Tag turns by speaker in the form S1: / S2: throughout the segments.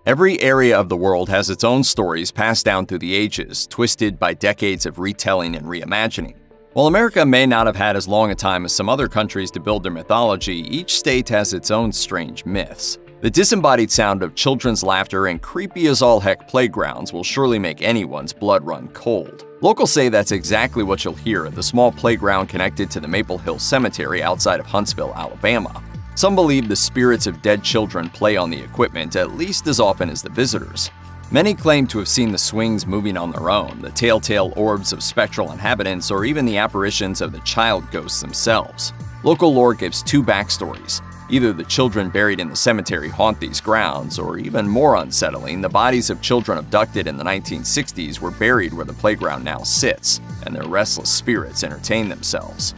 S1: Every area of the world has its own stories passed down through the ages, twisted by decades of retelling and reimagining. While America may not have had as long a time as some other countries to build their mythology, each state has its own strange myths. The disembodied sound of children's laughter and creepy-as-all-heck playgrounds will surely make anyone's blood run cold. Locals say that's exactly what you'll hear at the small playground connected to the Maple Hill Cemetery outside of Huntsville, Alabama. Some believe the spirits of dead children play on the equipment at least as often as the visitors. Many claim to have seen the swings moving on their own, the telltale orbs of spectral inhabitants, or even the apparitions of the child ghosts themselves. Local lore gives two backstories. Either the children buried in the cemetery haunt these grounds, or even more unsettling, the bodies of children abducted in the 1960s were buried where the playground now sits, and their restless spirits entertain themselves.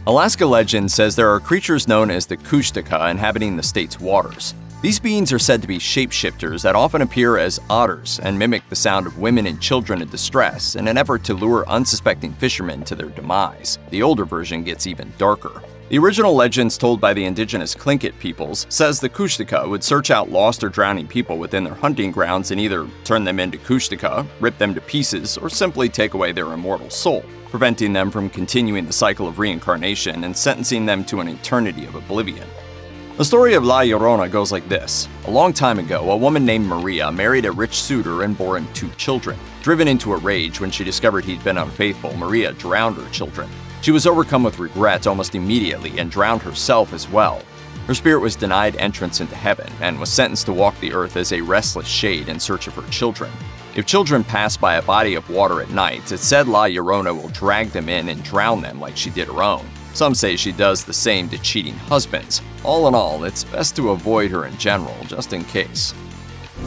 S1: Alaska legend says there are creatures known as the Kushtaka inhabiting the state's waters. These beings are said to be shapeshifters that often appear as otters and mimic the sound of women and children in distress in an effort to lure unsuspecting fishermen to their demise. The older version gets even darker. The original legends told by the indigenous Tlingit peoples says the Kushtaka would search out lost or drowning people within their hunting grounds and either turn them into Kushtaka, rip them to pieces, or simply take away their immortal soul, preventing them from continuing the cycle of reincarnation and sentencing them to an eternity of oblivion. The story of La Llorona goes like this. A long time ago, a woman named Maria married a rich suitor and bore him 2 children. Driven into a rage when she discovered he'd been unfaithful, Maria drowned her children. She was overcome with regret almost immediately and drowned herself as well. Her spirit was denied entrance into heaven and was sentenced to walk the earth as a restless shade in search of her children. If children pass by a body of water at night, it's said La Llorona will drag them in and drown them like she did her own. Some say she does the same to cheating husbands. All in all, it's best to avoid her in general, just in case.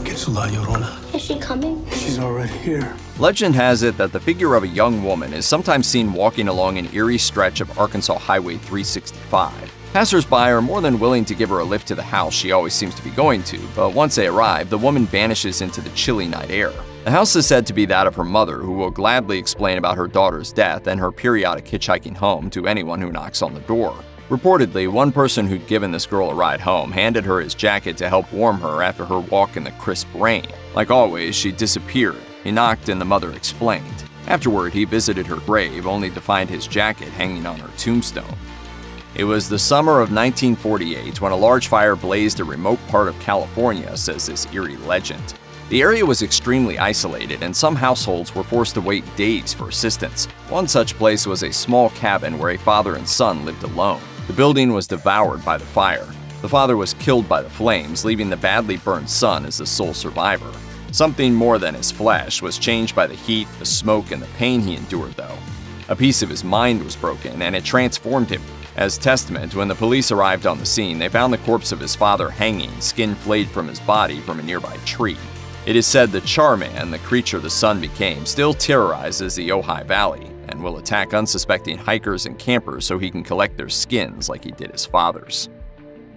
S2: Get La Llorona.
S3: Is she coming?
S2: She's already here.
S1: Legend has it that the figure of a young woman is sometimes seen walking along an eerie stretch of Arkansas Highway 365. Passers-by are more than willing to give her a lift to the house she always seems to be going to, but once they arrive, the woman vanishes into the chilly night air. The house is said to be that of her mother, who will gladly explain about her daughter's death and her periodic hitchhiking home to anyone who knocks on the door. Reportedly, one person who'd given this girl a ride home handed her his jacket to help warm her after her walk in the crisp rain. Like always, she disappeared. He knocked and the mother explained. Afterward, he visited her grave, only to find his jacket hanging on her tombstone. It was the summer of 1948 when a large fire blazed a remote part of California, says this eerie legend. The area was extremely isolated, and some households were forced to wait days for assistance. One such place was a small cabin where a father and son lived alone. The building was devoured by the fire. The father was killed by the flames, leaving the badly burned son as the sole survivor. Something more than his flesh was changed by the heat, the smoke, and the pain he endured, though. A piece of his mind was broken, and it transformed him. As testament, when the police arrived on the scene, they found the corpse of his father hanging, skin flayed from his body from a nearby tree. It is said the Charman, the creature the son became, still terrorizes the Ojai Valley and will attack unsuspecting hikers and campers so he can collect their skins like he did his father's.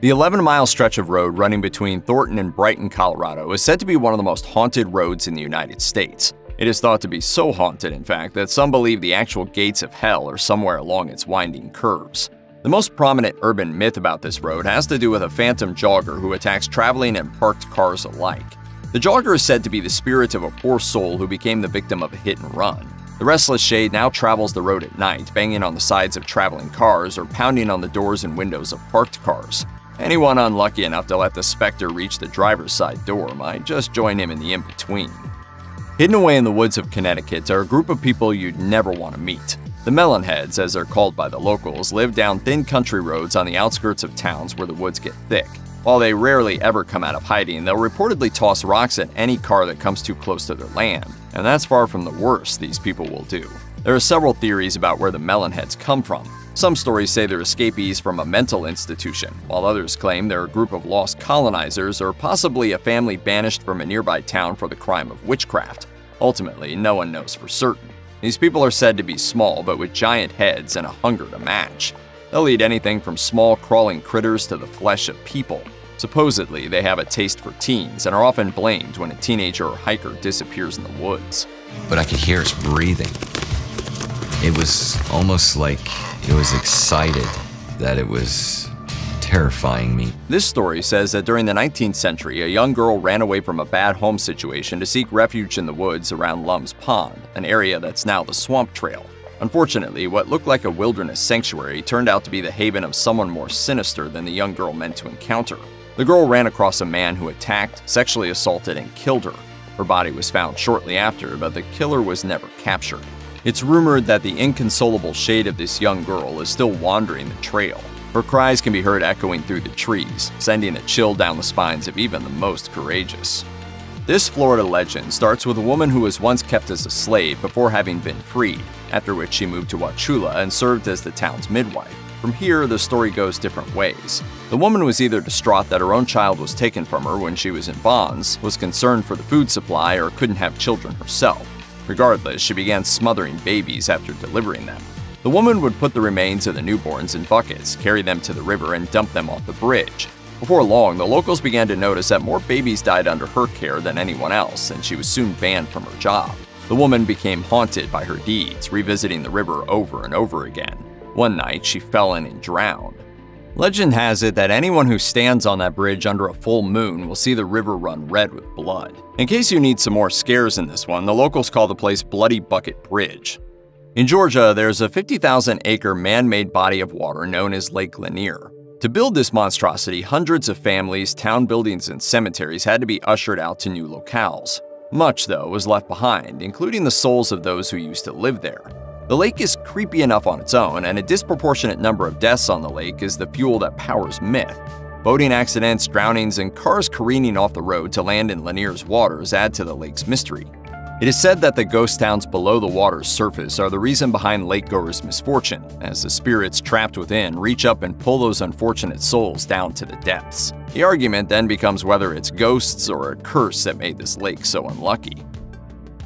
S1: The 11-mile stretch of road running between Thornton and Brighton, Colorado is said to be one of the most haunted roads in the United States. It is thought to be so haunted, in fact, that some believe the actual gates of hell are somewhere along its winding curves. The most prominent urban myth about this road has to do with a phantom jogger who attacks traveling and parked cars alike. The jogger is said to be the spirit of a poor soul who became the victim of a hit and run. The restless shade now travels the road at night, banging on the sides of traveling cars or pounding on the doors and windows of parked cars. Anyone unlucky enough to let the specter reach the driver's side door might just join him in the in-between. Hidden away in the woods of Connecticut are a group of people you'd never want to meet. The Melonheads, as they're called by the locals, live down thin country roads on the outskirts of towns where the woods get thick. While they rarely ever come out of hiding, they'll reportedly toss rocks at any car that comes too close to their land, and that's far from the worst these people will do. There are several theories about where the Melonheads come from. Some stories say they're escapees from a mental institution, while others claim they're a group of lost colonizers or possibly a family banished from a nearby town for the crime of witchcraft. Ultimately, no one knows for certain. These people are said to be small, but with giant heads and a hunger to match. They'll eat anything from small crawling critters to the flesh of people. Supposedly, they have a taste for teens and are often blamed when a teenager or hiker disappears in the woods.
S4: But I could hear us breathing. It was almost like it was excited that it was terrifying me.
S1: This story says that during the 19th century, a young girl ran away from a bad home situation to seek refuge in the woods around Lum's Pond, an area that's now the Swamp Trail. Unfortunately, what looked like a wilderness sanctuary turned out to be the haven of someone more sinister than the young girl meant to encounter. The girl ran across a man who attacked, sexually assaulted, and killed her. Her body was found shortly after, but the killer was never captured. It's rumored that the inconsolable shade of this young girl is still wandering the trail. Her cries can be heard echoing through the trees, sending a chill down the spines of even the most courageous. This Florida legend starts with a woman who was once kept as a slave before having been freed, after which she moved to Wauchula and served as the town's midwife. From here, the story goes different ways. The woman was either distraught that her own child was taken from her when she was in bonds, was concerned for the food supply, or couldn't have children herself. Regardless, she began smothering babies after delivering them. The woman would put the remains of the newborns in buckets, carry them to the river, and dump them off the bridge. Before long, the locals began to notice that more babies died under her care than anyone else, and she was soon banned from her job. The woman became haunted by her deeds, revisiting the river over and over again. One night, she fell in and drowned. Legend has it that anyone who stands on that bridge under a full moon will see the river run red with blood. In case you need some more scares in this one, the locals call the place Bloody Bucket Bridge. In Georgia, there's a 50,000-acre man-made body of water known as Lake Lanier. To build this monstrosity, hundreds of families, town buildings, and cemeteries had to be ushered out to new locales. Much, though, was left behind, including the souls of those who used to live there. The lake is creepy enough on its own, and a disproportionate number of deaths on the lake is the fuel that powers myth. Boating accidents, drownings, and cars careening off the road to land in Lanier's waters add to the lake's mystery. It is said that the ghost towns below the water's surface are the reason behind lakegoers' misfortune, as the spirits trapped within reach up and pull those unfortunate souls down to the depths. The argument then becomes whether it's ghosts or a curse that made this lake so unlucky.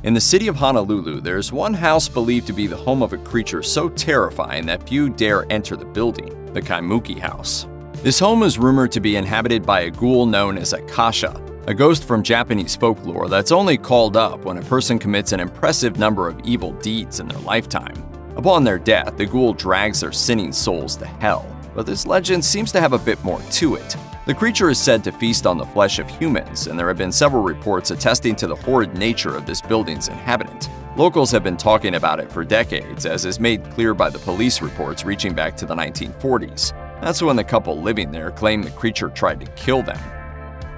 S1: In the city of Honolulu, there's one house believed to be the home of a creature so terrifying that few dare enter the building, the Kaimuki House. This home is rumored to be inhabited by a ghoul known as a kasha, a ghost from Japanese folklore that's only called up when a person commits an impressive number of evil deeds in their lifetime. Upon their death, the ghoul drags their sinning souls to hell, but this legend seems to have a bit more to it. The creature is said to feast on the flesh of humans, and there have been several reports attesting to the horrid nature of this building's inhabitant. Locals have been talking about it for decades, as is made clear by the police reports reaching back to the 1940s. That's when the couple living there claimed the creature tried to kill them.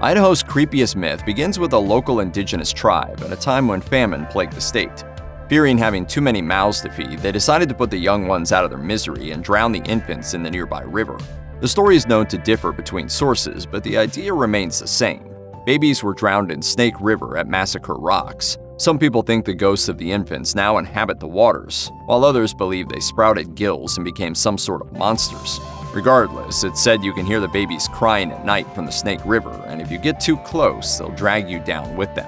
S1: Idaho's creepiest myth begins with a local indigenous tribe at a time when famine plagued the state. Fearing having too many mouths to feed, they decided to put the young ones out of their misery and drown the infants in the nearby river. The story is known to differ between sources, but the idea remains the same. Babies were drowned in Snake River at Massacre Rocks. Some people think the ghosts of the infants now inhabit the waters, while others believe they sprouted gills and became some sort of monsters. Regardless, it's said you can hear the babies crying at night from the Snake River, and if you get too close, they'll drag you down with them.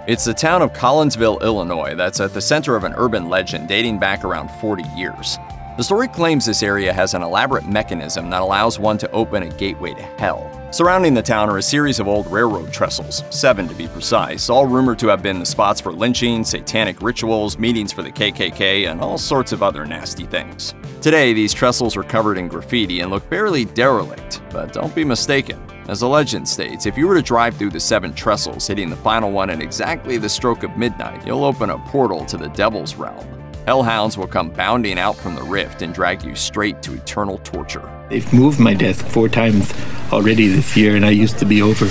S1: It's the town of Collinsville, Illinois that's at the center of an urban legend dating back around 40 years. The story claims this area has an elaborate mechanism that allows one to open a gateway to hell. Surrounding the town are a series of old railroad trestles, 7 to be precise, all rumored to have been the spots for lynching, satanic rituals, meetings for the KKK, and all sorts of other nasty things. Today, these trestles are covered in graffiti and look fairly derelict, but don't be mistaken. As the legend states, if you were to drive through the 7 trestles, hitting the final one at exactly the stroke of midnight, you'll open a portal to the devil's realm. Hellhounds will come bounding out from the rift and drag you straight to eternal torture.
S3: They've moved my desk 4 times already this year, and I used to be over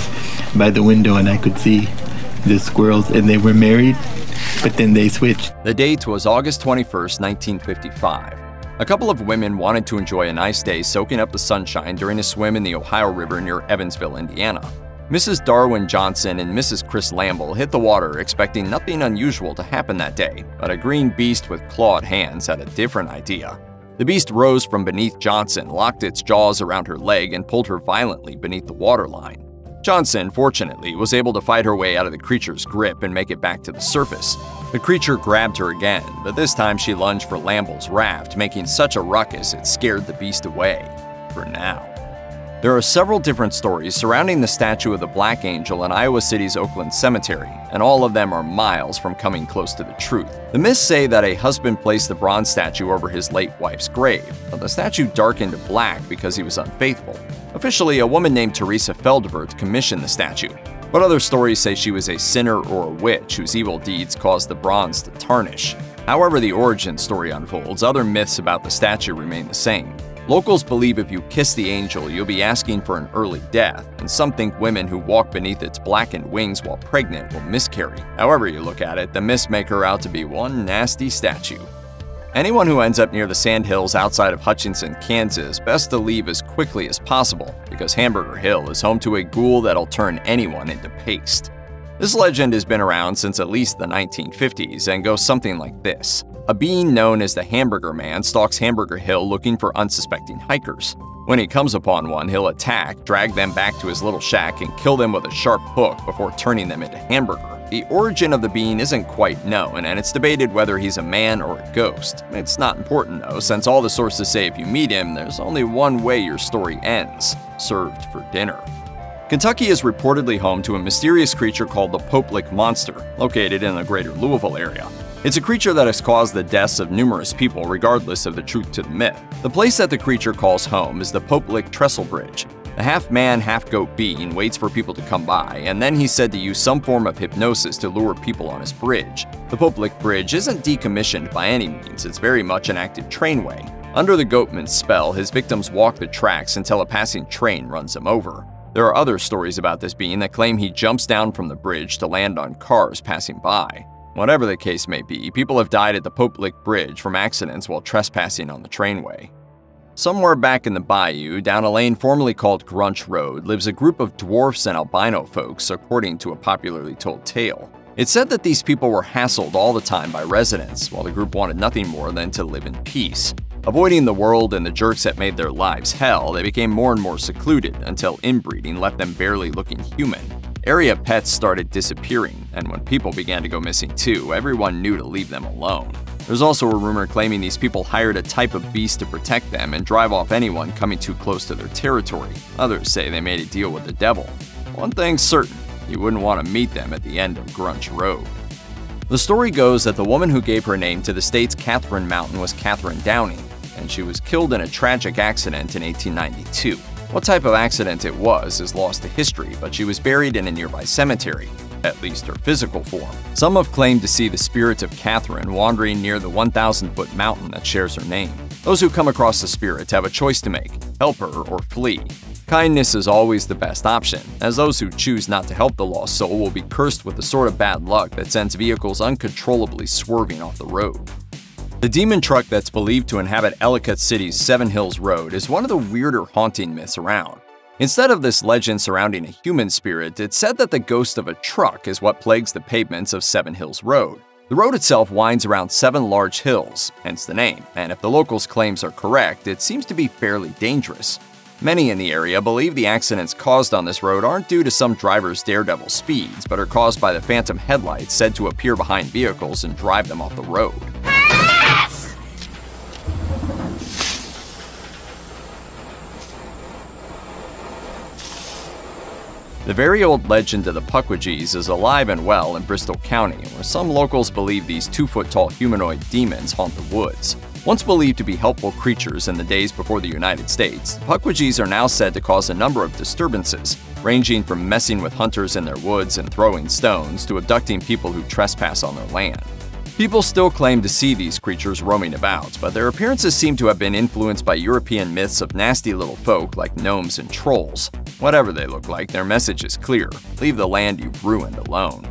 S3: by the window and I could see the squirrels, and they were married, but then they switched.
S1: The date was August 21st, 1955. A couple of women wanted to enjoy a nice day soaking up the sunshine during a swim in the Ohio River near Evansville, Indiana. Mrs. Darwin Johnson and Mrs. Chris Lamble hit the water expecting nothing unusual to happen that day, but a green beast with clawed hands had a different idea. The beast rose from beneath Johnson, locked its jaws around her leg, and pulled her violently beneath the waterline. Johnson, fortunately, was able to fight her way out of the creature's grip and make it back to the surface. The creature grabbed her again, but this time she lunged for Lamble's raft, making such a ruckus it scared the beast away. For now. There are several different stories surrounding the statue of the Black Angel in Iowa City's Oakland Cemetery, and all of them are miles from coming close to the truth. The myths say that a husband placed the bronze statue over his late wife's grave, but the statue darkened to black because he was unfaithful. Officially, a woman named Teresa Feldvert commissioned the statue, but other stories say she was a sinner or a witch whose evil deeds caused the bronze to tarnish. However the origin story unfolds, other myths about the statue remain the same. Locals believe if you kiss the angel, you'll be asking for an early death, and some think women who walk beneath its blackened wings while pregnant will miscarry. However you look at it, the myths make her out to be one nasty statue. Anyone who ends up near the sandhills outside of Hutchinson, Kansas, best to leave as quickly as possible, because Hamburger Hill is home to a ghoul that'll turn anyone into paste. This legend has been around since at least the 1950s and goes something like this. A being known as the Hamburger Man stalks Hamburger Hill looking for unsuspecting hikers. When he comes upon one, he'll attack, drag them back to his little shack, and kill them with a sharp hook before turning them into hamburger. The origin of the being isn't quite known, and it's debated whether he's a man or a ghost. It's not important though, since all the sources say if you meet him, there's only one way your story ends: served for dinner. Kentucky is reportedly home to a mysterious creature called the Pope-Lick Monster, located in the greater Louisville area. It's a creature that has caused the deaths of numerous people regardless of the truth to the myth. The place that the creature calls home is the Pope-Lick Trestle Bridge. The half-man, half-goat being waits for people to come by, and then he's said to use some form of hypnosis to lure people on his bridge. The Pope-Lick Bridge isn't decommissioned by any means, it's very much an active trainway. Under the goatman's spell, his victims walk the tracks until a passing train runs them over. There are other stories about this being that claim he jumps down from the bridge to land on cars passing by. Whatever the case may be, people have died at the Pope-Lick Bridge from accidents while trespassing on the trainway. Somewhere back in the bayou, down a lane formerly called Grunge Road, lives a group of dwarfs and albino folks, according to a popularly told tale. It's said that these people were hassled all the time by residents, while the group wanted nothing more than to live in peace. Avoiding the world and the jerks that made their lives hell, they became more and more secluded until inbreeding left them barely looking human. Area pets started disappearing, and when people began to go missing too, everyone knew to leave them alone. There's also a rumor claiming these people hired a type of beast to protect them and drive off anyone coming too close to their territory. Others say they made a deal with the devil. One thing's certain, you wouldn't want to meet them at the end of Grunge Road. The story goes that the woman who gave her name to the state's Catherine Mountain was Catherine Downing, and she was killed in a tragic accident in 1892. What type of accident it was is lost to history, but she was buried in a nearby cemetery, at least her physical form. Some have claimed to see the spirit of Catherine wandering near the 1,000-foot mountain that shares her name. Those who come across the spirit have a choice to make: help her or flee. Kindness is always the best option, as those who choose not to help the lost soul will be cursed with the sort of bad luck that sends vehicles uncontrollably swerving off the road. The demon truck that's believed to inhabit Ellicott City's Seven Hills Road is one of the weirder haunting myths around. Instead of this legend surrounding a human spirit, it's said that the ghost of a truck is what plagues the pavements of Seven Hills Road. The road itself winds around 7 large hills, hence the name, and if the locals' claims are correct, it seems to be fairly dangerous. Many in the area believe the accidents caused on this road aren't due to some driver's daredevil speeds, but are caused by the phantom headlights said to appear behind vehicles and drive them off the road. The very old legend of the Puckwudgies is alive and well in Bristol County, where some locals believe these 2-foot-tall humanoid demons haunt the woods. Once believed to be helpful creatures in the days before the United States, the Puckwudgies are now said to cause a number of disturbances, ranging from messing with hunters in their woods and throwing stones to abducting people who trespass on their land. People still claim to see these creatures roaming about, but their appearances seem to have been influenced by European myths of nasty little folk like gnomes and trolls. Whatever they look like, their message is clear: leave the land you've ruined alone.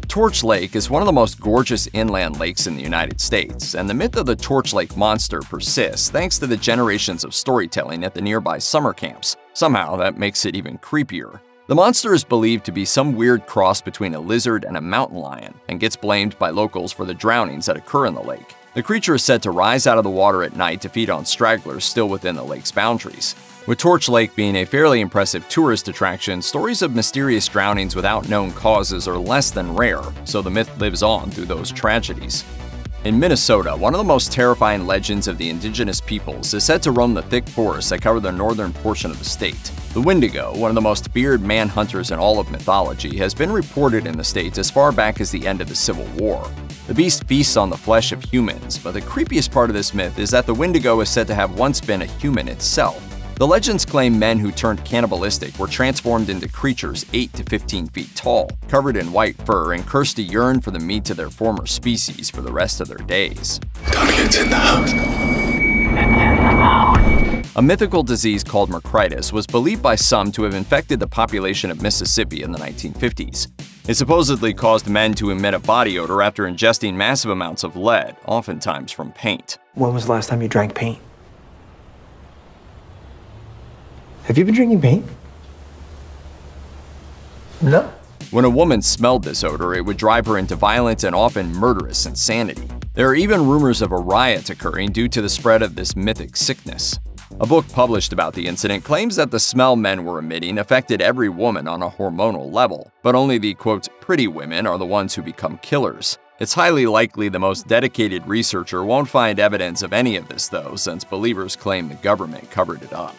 S1: Torch Lake is one of the most gorgeous inland lakes in the United States, and the myth of the Torch Lake Monster persists thanks to the generations of storytelling at the nearby summer camps. Somehow, that makes it even creepier. The monster is believed to be some weird cross between a lizard and a mountain lion, and gets blamed by locals for the drownings that occur in the lake. The creature is said to rise out of the water at night to feed on stragglers still within the lake's boundaries. With Torch Lake being a fairly impressive tourist attraction, stories of mysterious drownings without known causes are less than rare, so the myth lives on through those tragedies. In Minnesota, one of the most terrifying legends of the indigenous peoples is said to roam the thick forests that cover the northern portion of the state. The Wendigo, one of the most feared man-hunters in all of mythology, has been reported in the state as far back as the end of the Civil War. The beast feasts on the flesh of humans, but the creepiest part of this myth is that the Wendigo is said to have once been a human itself. The legends claim men who turned cannibalistic were transformed into creatures 8 to 15 feet tall, covered in white fur, and cursed to yearn for the meat of their former species for the rest of their days.
S2: Tell me it's in the house.
S1: A mythical disease called mercritis was believed by some to have infected the population of Mississippi in the 1950s. It supposedly caused men to emit a body odor after ingesting massive amounts of lead, oftentimes from paint.
S5: When was the last time you drank paint? Have you been drinking paint? No.
S1: When a woman smelled this odor, it would drive her into violent and often murderous insanity. There are even rumors of a riot occurring due to the spread of this mythic sickness. A book published about the incident claims that the smell men were emitting affected every woman on a hormonal level, but only the, quote, pretty women are the ones who become killers. It's highly likely the most dedicated researcher won't find evidence of any of this, though, since believers claim the government covered it up.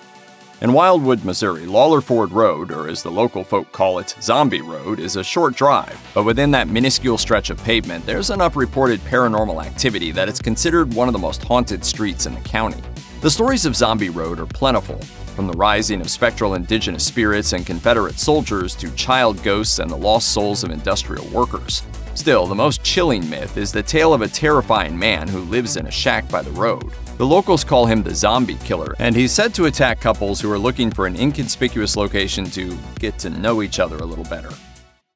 S1: In Wildwood, Missouri, Lawler Ford Road, or as the local folk call it, Zombie Road, is a short drive, but within that minuscule stretch of pavement, there's enough reported paranormal activity that it's considered one of the most haunted streets in the county. The stories of Zombie Road are plentiful, from the rising of spectral indigenous spirits and Confederate soldiers to child ghosts and the lost souls of industrial workers. Still, the most chilling myth is the tale of a terrifying man who lives in a shack by the road. The locals call him the Zombie Killer, and he's said to attack couples who are looking for an inconspicuous location to get to know each other a little better.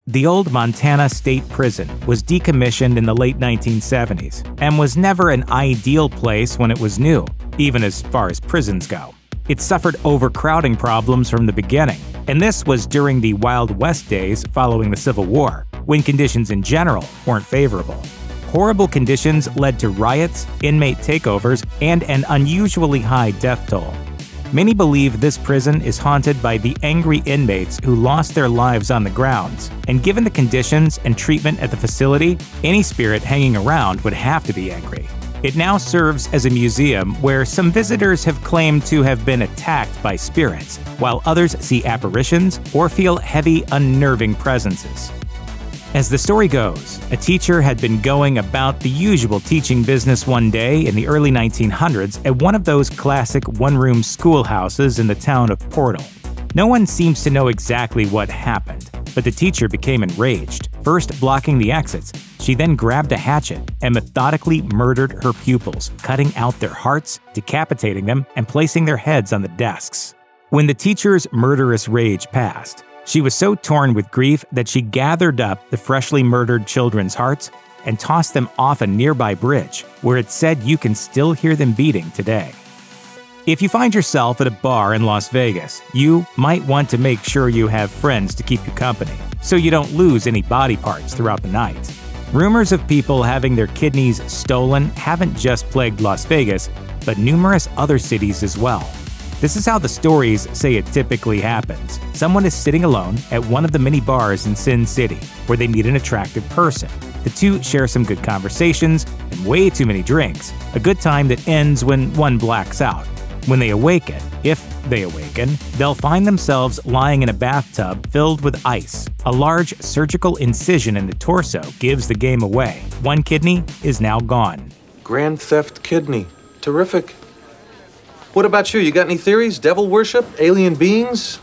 S6: The old Montana State Prison was decommissioned in the late 1970s and was never an ideal place when it was new, even as far as prisons go. It suffered overcrowding problems from the beginning, and this was during the Wild West days following the Civil War, when conditions in general weren't favorable. Horrible conditions led to riots, inmate takeovers, and an unusually high death toll. Many believe this prison is haunted by the angry inmates who lost their lives on the grounds, and given the conditions and treatment at the facility, any spirit hanging around would have to be angry. It now serves as a museum where some visitors have claimed to have been attacked by spirits, while others see apparitions or feel heavy, unnerving presences. As the story goes, a teacher had been going about the usual teaching business one day in the early 1900s at one of those classic one-room schoolhouses in the town of Portal. No one seems to know exactly what happened, but the teacher became enraged, first blocking the exits. She then grabbed a hatchet and methodically murdered her pupils, cutting out their hearts, decapitating them, and placing their heads on the desks. When the teacher's murderous rage passed, she was so torn with grief that she gathered up the freshly murdered children's hearts and tossed them off a nearby bridge, where it's said you can still hear them beating today. If you find yourself at a bar in Las Vegas, you might want to make sure you have friends to keep you company, so you don't lose any body parts throughout the night. Rumors of people having their kidneys stolen haven't just plagued Las Vegas, but numerous other cities as well. This is how the stories say it typically happens. Someone is sitting alone at one of the many bars in Sin City, where they meet an attractive person. The two share some good conversations and way too many drinks, a good time that ends when one blacks out. When they awaken, if they awaken, they'll find themselves lying in a bathtub filled with ice. A large surgical incision in the torso gives the game away. One kidney is now gone.
S7: Grand theft kidney. Terrific. What about you? You got any theories? Devil worship? Alien beings?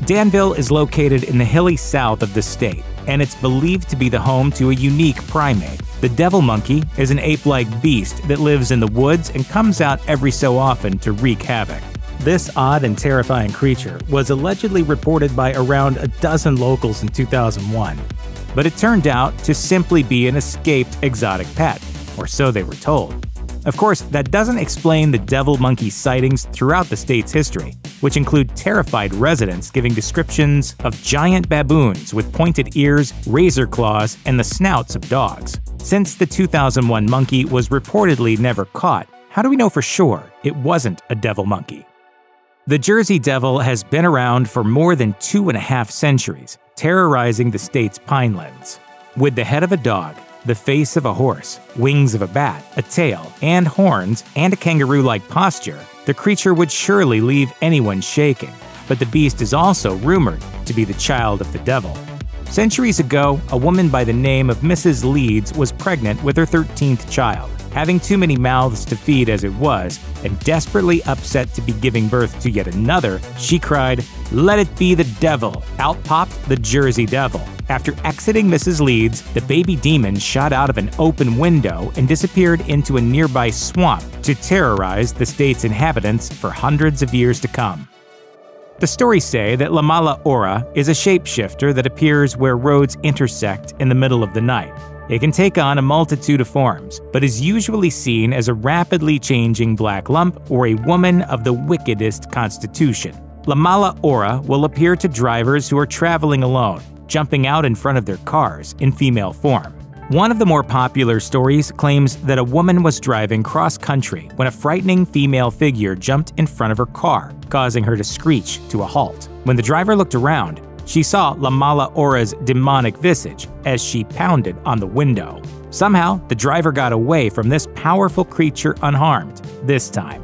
S6: Danville is located in the hilly south of the state, and it's believed to be the home to a unique primate. The devil monkey is an ape-like beast that lives in the woods and comes out every so often to wreak havoc. This odd and terrifying creature was allegedly reported by around a dozen locals in 2001, but it turned out to simply be an escaped exotic pet, or so they were told. Of course, that doesn't explain the devil monkey sightings throughout the state's history, which include terrified residents giving descriptions of giant baboons with pointed ears, razor claws, and the snouts of dogs. Since the 2001 monkey was reportedly never caught, how do we know for sure it wasn't a devil monkey? The Jersey Devil has been around for more than 2.5 centuries, terrorizing the state's pinelands. With the head of a dog, the face of a horse, wings of a bat, a tail, and horns, and a kangaroo-like posture, the creature would surely leave anyone shaking. But the beast is also rumored to be the child of the devil. Centuries ago, a woman by the name of Mrs. Leeds was pregnant with her 13th child. Having too many mouths to feed as it was, and desperately upset to be giving birth to yet another, she cried, "Let it be the devil!" Out popped the Jersey Devil. After exiting Mrs. Leeds, the baby demon shot out of an open window and disappeared into a nearby swamp to terrorize the state's inhabitants for hundreds of years to come. The stories say that La Mala Ora is a shapeshifter that appears where roads intersect in the middle of the night. It can take on a multitude of forms, but is usually seen as a rapidly changing black lump or a woman of the wickedest constitution. La Mala Ora will appear to drivers who are traveling alone, jumping out in front of their cars in female form. One of the more popular stories claims that a woman was driving cross-country when a frightening female figure jumped in front of her car, causing her to screech to a halt. When the driver looked around, she saw La Mala Ora's demonic visage as she pounded on the window. Somehow, the driver got away from this powerful creature unharmed, this time.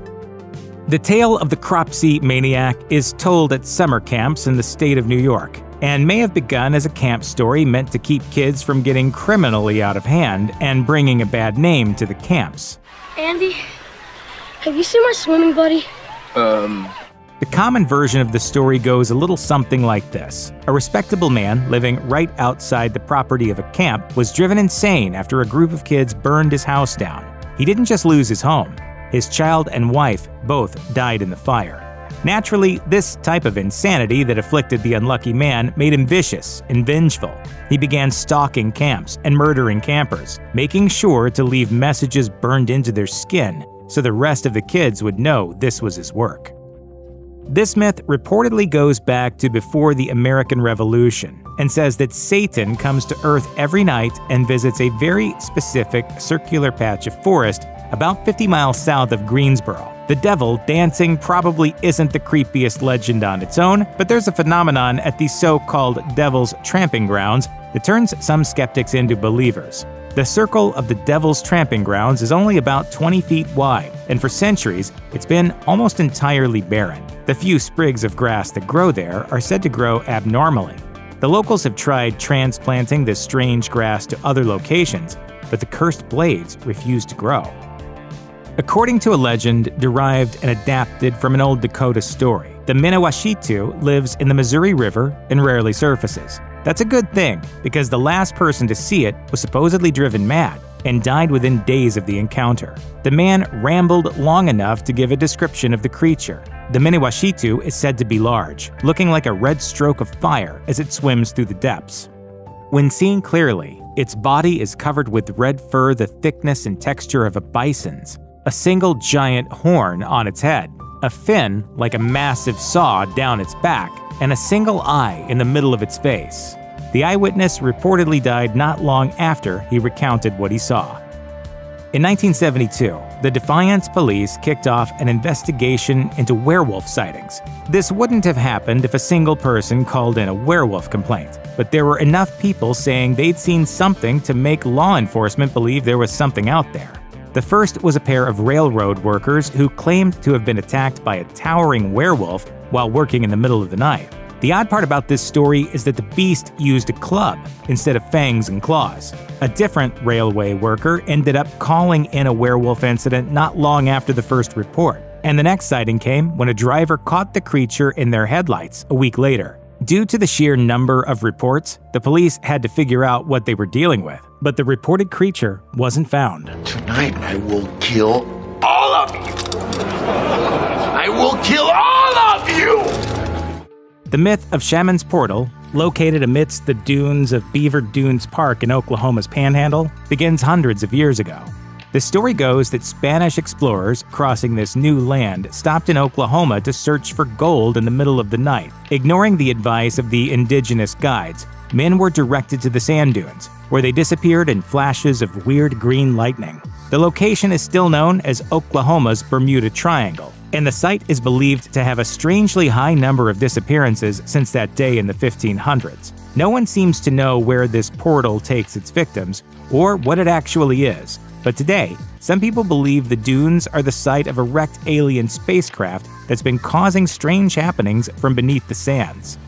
S6: The tale of the Cropsey maniac is told at summer camps in the state of New York, and may have begun as a camp story meant to keep kids from getting criminally out of hand and bringing a bad name to the camps.
S8: Andy, have you seen my swimming buddy?
S6: The common version of the story goes a little something like this. A respectable man living right outside the property of a camp was driven insane after a group of kids burned his house down. He didn't just lose his home. His child and wife both died in the fire. Naturally, this type of insanity that afflicted the unlucky man made him vicious and vengeful. He began stalking camps and murdering campers, making sure to leave messages burned into their skin so the rest of the kids would know this was his work. This myth reportedly goes back to before the American Revolution and says that Satan comes to Earth every night and visits a very specific circular patch of forest about 50 miles south of Greensboro. The devil dancing probably isn't the creepiest legend on its own, but there's a phenomenon at the so-called Devil's Tramping Grounds that turns some skeptics into believers. The circle of the Devil's Tramping Grounds is only about 20 feet wide, and for centuries, it's been almost entirely barren. The few sprigs of grass that grow there are said to grow abnormally. The locals have tried transplanting this strange grass to other locations, but the cursed blades refuse to grow. According to a legend derived and adapted from an old Dakota story, the Minawashitu lives in the Missouri River and rarely surfaces. That's a good thing, because the last person to see it was supposedly driven mad and died within days of the encounter. The man rambled long enough to give a description of the creature. The Minawashitu is said to be large, looking like a red stroke of fire as it swims through the depths. When seen clearly, its body is covered with red fur the thickness and texture of a bison's, a single giant horn on its head, a fin like a massive saw down its back, and a single eye in the middle of its face. The eyewitness reportedly died not long after he recounted what he saw. In 1972, the Defiance Police kicked off an investigation into werewolf sightings. This wouldn't have happened if a single person called in a werewolf complaint, but there were enough people saying they'd seen something to make law enforcement believe there was something out there. The first was a pair of railroad workers who claimed to have been attacked by a towering werewolf while working in the middle of the night. The odd part about this story is that the beast used a club instead of fangs and claws. A different railway worker ended up calling in a werewolf incident not long after the first report, and the next sighting came when a driver caught the creature in their headlights a week later. Due to the sheer number of reports, the police had to figure out what they were dealing with, but the reported creature wasn't found.
S9: Tonight I will kill all of you! I will kill all of you!
S6: The myth of Shaman's Portal, located amidst the dunes of Beaver Dunes Park in Oklahoma's Panhandle, begins hundreds of years ago. The story goes that Spanish explorers crossing this new land stopped in Oklahoma to search for gold in the middle of the night. Ignoring the advice of the indigenous guides, men were directed to the sand dunes, where they disappeared in flashes of weird green lightning. The location is still known as Oklahoma's Bermuda Triangle, and the site is believed to have a strangely high number of disappearances since that day in the 1500s. No one seems to know where this portal takes its victims or what it actually is. But today, some people believe the dunes are the site of a wrecked alien spacecraft that's been causing strange happenings from beneath the sands.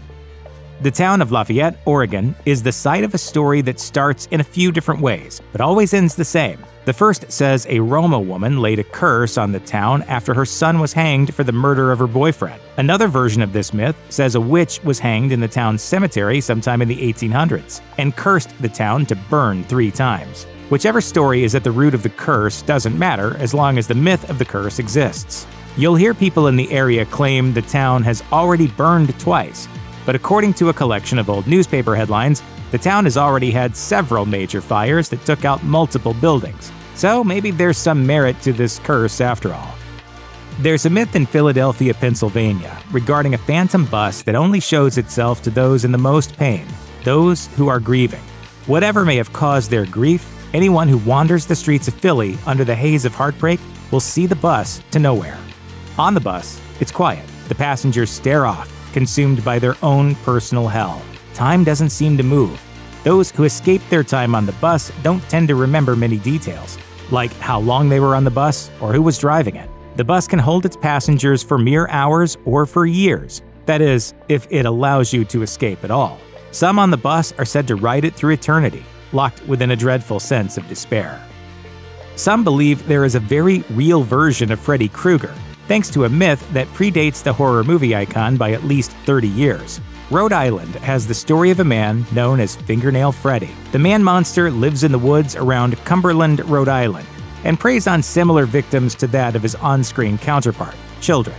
S6: The town of Lafayette, Oregon, is the site of a story that starts in a few different ways, but always ends the same. The first says a Roma woman laid a curse on the town after her son was hanged for the murder of her boyfriend. Another version of this myth says a witch was hanged in the town's cemetery sometime in the 1800s and cursed the town to burn 3 times. Whichever story is at the root of the curse doesn't matter as long as the myth of the curse exists. You'll hear people in the area claim the town has already burned twice, but according to a collection of old newspaper headlines, the town has already had several major fires that took out multiple buildings. So maybe there's some merit to this curse after all. There's a myth in Philadelphia, Pennsylvania, regarding a phantom bus that only shows itself to those in the most pain, those who are grieving. Whatever may have caused their grief, anyone who wanders the streets of Philly under the haze of heartbreak will see the bus to nowhere. On the bus, it's quiet. The passengers stare off, consumed by their own personal hell. Time doesn't seem to move. Those who escape their time on the bus don't tend to remember many details, like how long they were on the bus or who was driving it. The bus can hold its passengers for mere hours or for years. That is, if it allows you to escape at all. Some on the bus are said to ride it through eternity, locked within a dreadful sense of despair. Some believe there is a very real version of Freddy Krueger, thanks to a myth that predates the horror movie icon by at least 30 years. Rhode Island has the story of a man known as Fingernail Freddy. The man-monster lives in the woods around Cumberland, Rhode Island, and preys on similar victims to that of his on-screen counterpart, children.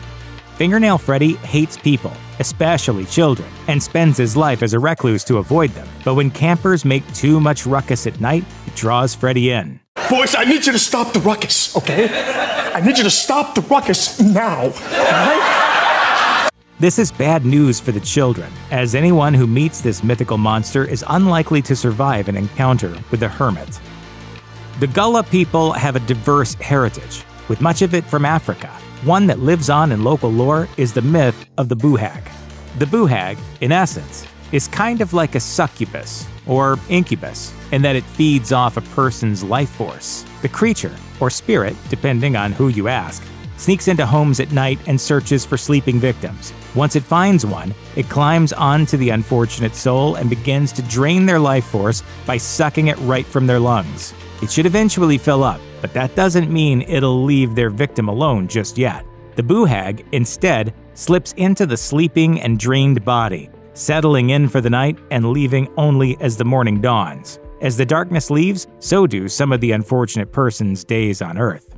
S6: Fingernail Freddy hates people, especially children, and spends his life as a recluse to avoid them. But when campers make too much ruckus at night, it draws Freddy in.
S10: Boys, I need you to stop the ruckus, okay? I need you to stop the ruckus now, all right?
S6: This is bad news for the children, as anyone who meets this mythical monster is unlikely to survive an encounter with the hermit. The Gullah people have a diverse heritage, with much of it from Africa. One that lives on in local lore is the myth of the Buhag. The Buhag, in essence, is kind of like a succubus, or incubus, in that it feeds off a person's life force. The creature, or spirit, depending on who you ask, sneaks into homes at night and searches for sleeping victims. Once it finds one, it climbs onto the unfortunate soul and begins to drain their life force by sucking it right from their lungs. It should eventually fill up, but that doesn't mean it'll leave their victim alone just yet. The Buhag, instead, slips into the sleeping and drained body, settling in for the night and leaving only as the morning dawns. As the darkness leaves, so do some of the unfortunate person's days on Earth.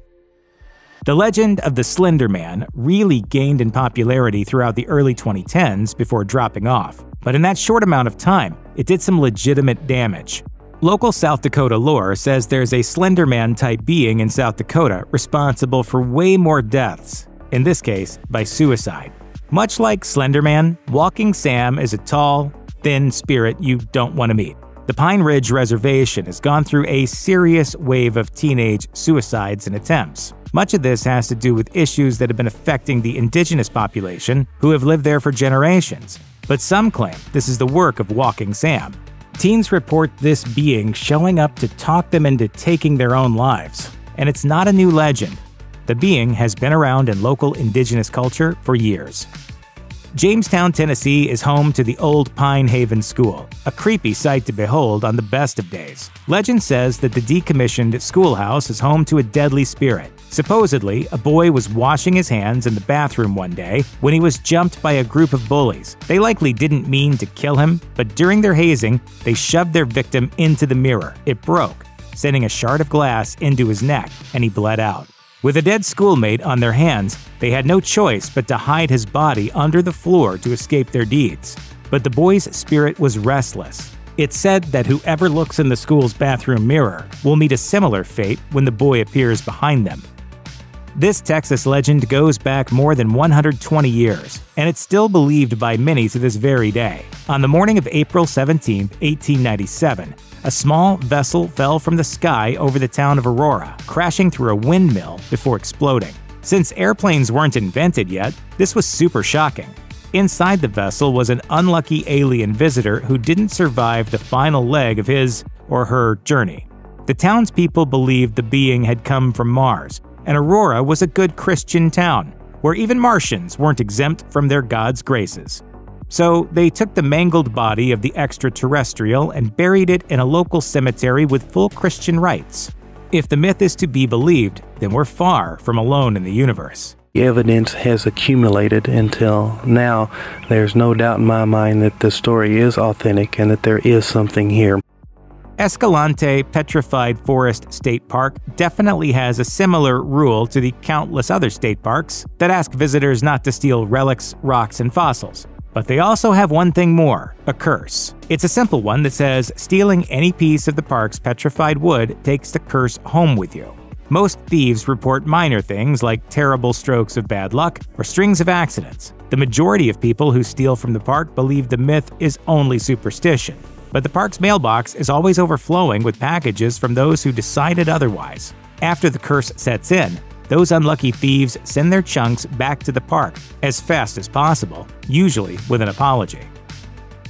S6: The legend of the Slender Man really gained in popularity throughout the early 2010s before dropping off, but in that short amount of time, it did some legitimate damage. Local South Dakota lore says there's a Slender Man-type being in South Dakota responsible for way more deaths, in this case by suicide. Much like Slender Man, Walking Sam is a tall, thin spirit you don't want to meet. The Pine Ridge Reservation has gone through a serious wave of teenage suicides and attempts. Much of this has to do with issues that have been affecting the indigenous population who have lived there for generations. But some claim this is the work of Walking Sam. Teens report this being showing up to talk them into taking their own lives. And it's not a new legend. The being has been around in local indigenous culture for years. Jamestown, Tennessee is home to the old Pine Haven School, a creepy sight to behold on the best of days. Legend says that the decommissioned schoolhouse is home to a deadly spirit. Supposedly, a boy was washing his hands in the bathroom one day when he was jumped by a group of bullies. They likely didn't mean to kill him, but during their hazing, they shoved their victim into the mirror. It broke, sending a shard of glass into his neck, and he bled out. With a dead schoolmate on their hands, they had no choice but to hide his body under the floor to escape their deeds. But the boy's spirit was restless. It's said that whoever looks in the school's bathroom mirror will meet a similar fate when the boy appears behind them. This Texas legend goes back more than 120 years, and it's still believed by many to this very day. On the morning of April 17, 1897, a small vessel fell from the sky over the town of Aurora, crashing through a windmill before exploding. Since airplanes weren't invented yet, this was super shocking. Inside the vessel was an unlucky alien visitor who didn't survive the final leg of his or her journey. The townspeople believed the being had come from Mars, and Aurora was a good Christian town, where even Martians weren't exempt from their god's graces. So they took the mangled body of the extraterrestrial and buried it in a local cemetery with full Christian rites. If the myth is to be believed, then we're far from alone in the universe.
S11: Evidence has accumulated until now. There's no doubt in my mind that the story is authentic and that there is something here.
S6: Escalante Petrified Forest State Park definitely has a similar rule to the countless other state parks that ask visitors not to steal relics, rocks, and fossils. But they also have one thing more, a curse. It's a simple one that says stealing any piece of the park's petrified wood takes the curse home with you. Most thieves report minor things like terrible strokes of bad luck or strings of accidents. The majority of people who steal from the park believe the myth is only superstition. But the park's mailbox is always overflowing with packages from those who decided otherwise. After the curse sets in, those unlucky thieves send their chunks back to the park as fast as possible, usually with an apology.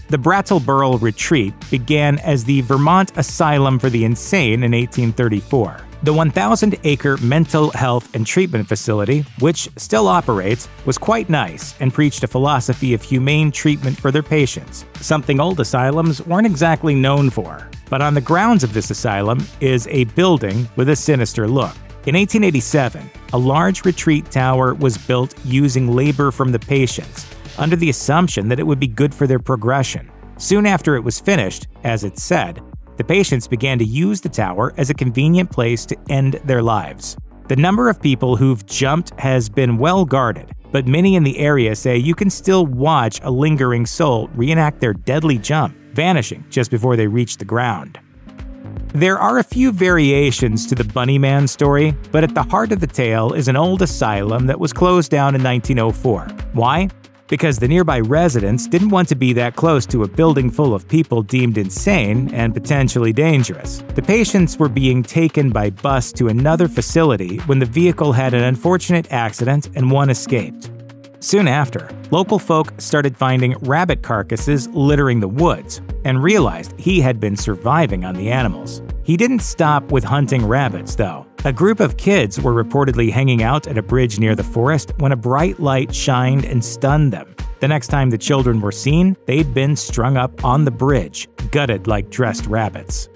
S6: The Brattleboro Retreat began as the Vermont Asylum for the Insane in 1834. The 1,000-acre mental health and treatment facility, which still operates, was quite nice and preached a philosophy of humane treatment for their patients, something old asylums weren't exactly known for. But on the grounds of this asylum is a building with a sinister look. In 1887, a large retreat tower was built using labor from the patients, under the assumption that it would be good for their progression. Soon after it was finished, as it said, the patients began to use the tower as a convenient place to end their lives. The number of people who've jumped has been well guarded, but many in the area say you can still watch a lingering soul reenact their deadly jump, vanishing just before they reach the ground. There are a few variations to the Bunny Man story, but at the heart of the tale is an old asylum that was closed down in 1904. Why? Because the nearby residents didn't want to be that close to a building full of people deemed insane and potentially dangerous. The patients were being taken by bus to another facility when the vehicle had an unfortunate accident and one escaped. Soon after, local folk started finding rabbit carcasses littering the woods and realized he had been surviving on the animals. He didn't stop with hunting rabbits, though. A group of kids were reportedly hanging out at a bridge near the forest when a bright light shined and stunned them. The next time the children were seen, they'd been strung up on the bridge, gutted like dressed rabbits.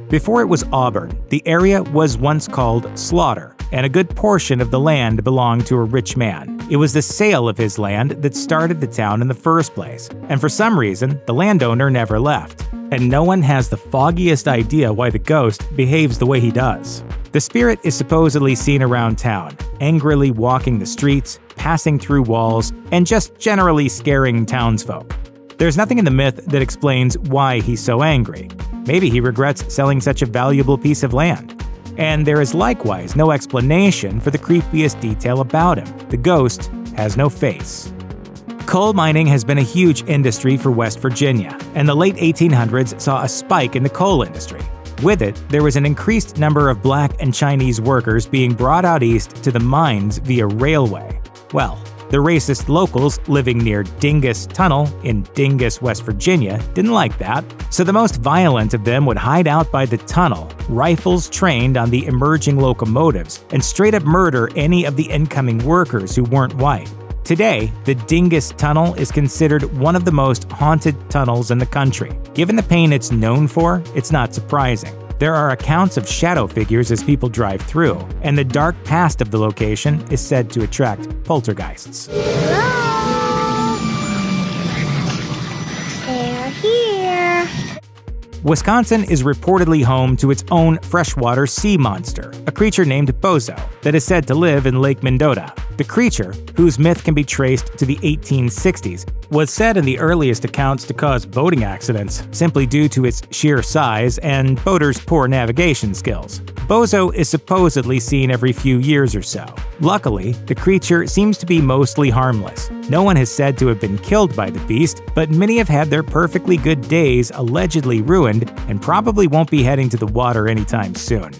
S6: Before it was Auburn, the area was once called Slaughter, and a good portion of the land belonged to a rich man. It was the sale of his land that started the town in the first place, and for some reason, the landowner never left. And no one has the foggiest idea why the ghost behaves the way he does. The spirit is supposedly seen around town, angrily walking the streets, passing through walls, and just generally scaring townsfolk. There's nothing in the myth that explains why he's so angry. Maybe he regrets selling such a valuable piece of land. And there is likewise no explanation for the creepiest detail about him. The ghost has no face. Coal mining has been a huge industry for West Virginia, and the late 1800s saw a spike in the coal industry. With it, there was an increased number of black and Chinese workers being brought out east to the mines via railway. Well, the racist locals living near Dingus Tunnel in Dingus, West Virginia didn't like that, so the most violent of them would hide out by the tunnel, rifles trained on the emerging locomotives, and straight up murder any of the incoming workers who weren't white. Today, the Dingus Tunnel is considered one of the most haunted tunnels in the country. Given the pain it's known for, it's not surprising. There are accounts of shadow figures as people drive through, and the dark past of the location is said to attract poltergeists.
S8: Hello? They're here.
S6: Wisconsin is reportedly home to its own freshwater sea monster, a creature named Bozo, that is said to live in Lake Mendota. The creature, whose myth can be traced to the 1860s, was said in the earliest accounts to cause boating accidents, simply due to its sheer size and boaters' poor navigation skills. Bozo is supposedly seen every few years or so. Luckily, the creature seems to be mostly harmless. No one has said to have been killed by the beast, but many have had their perfectly good days allegedly ruined and probably won't be heading to the water anytime soon.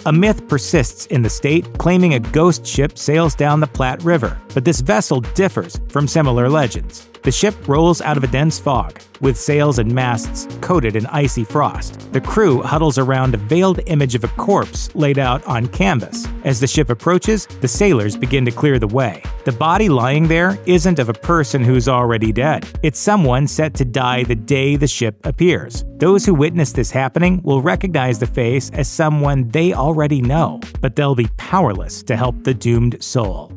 S6: A myth persists in the state, claiming a ghost ship sails down the Platte River, but this vessel differs from similar legends. The ship rolls out of a dense fog, with sails and masts coated in icy frost. The crew huddles around a veiled image of a corpse laid out on canvas. As the ship approaches, the sailors begin to clear the way. The body lying there isn't of a person who's already dead. It's someone set to die the day the ship appears. Those who witness this happening will recognize the face as someone they already know, but they'll be powerless to help the doomed soul.